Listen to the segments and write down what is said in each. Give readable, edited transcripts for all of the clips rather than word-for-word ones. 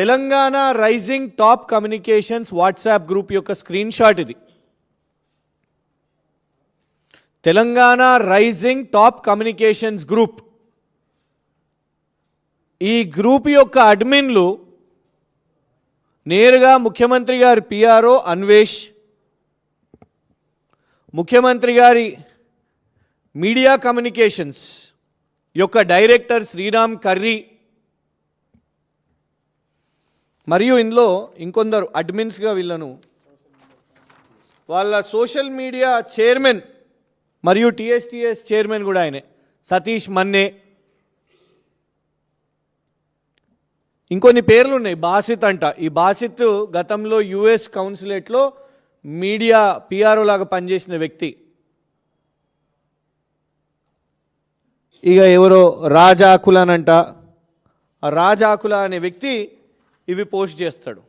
Telangana rising top communications WhatsApp group యొక్క screenshot ఇది. Telangana rising top communications group. ఈ group యొక్క అడ్మిన్లు నేరుగా ముఖ్యమంత్రి గారి పిఆర్ఓ అన్వేష్, ముఖ్యమంత్రి గారి మీడియా కమ్యూనికేషన్స్ యొక్క డైరెక్టర్ శ్రీరామ్ కర్రీ మరియు ఇందులో ఇంకొందరు అడ్మిన్స్గా వీళ్ళను వాళ్ళ సోషల్ మీడియా చైర్మన్ మరియు టీఎస్టీఎస్ చైర్మన్ కూడా ఆయనే సతీష్ మన్నే. ఇంకొన్ని పేర్లు ఉన్నాయి. బాసిత్ అంట. ఈ బాసిత్ గతంలో యుఎస్ కౌన్సిలేట్లో మీడియా పిఆర్ఓ లాగా పనిచేసిన వ్యక్తి. ఇక ఎవరో రాజాకులనంట. ఆ రాజాకుల అనే వ్యక్తి ఇవి పోస్ట్ చేస్తాడు.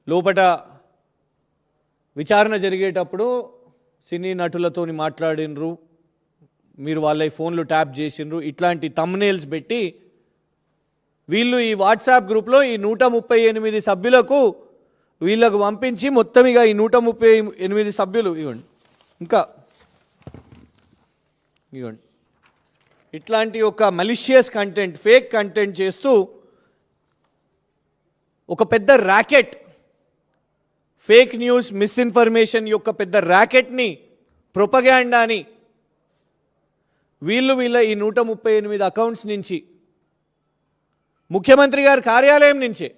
లోపట విచారణ జరిగేటప్పుడు సినీ నటులతోని మాట్లాడినరు, మీరు వాళ్ళ ఫోన్లు ట్యాప్ చేసినరు, ఇట్లాంటి థంబ్నెయిల్స్ పెట్టి వీళ్ళు ఈ వాట్సాప్ గ్రూప్లో ఈ 138 సభ్యులకు వీళ్ళకు పంపించి మొత్తం ఇక ఈ 138 సభ్యులు ఇవ్వండి ఇంకా ఇవ్వండి ఇట్లాంటి ఒక మలిషియస్ కంటెంట్, ఫేక్ కంటెంట్ చేస్తూ ఒక పెద్ద ర్యాకెట్, ఫేక్ న్యూస్, మిస్ఇన్ఫర్మేషన్ యొక్క పెద్ద ర్యాకెట్ని, ప్రొపగాండాని వీళ్ళ ఈ 138 అకౌంట్స్ నుంచి, ముఖ్యమంత్రి గారి కార్యాలయం నుంచే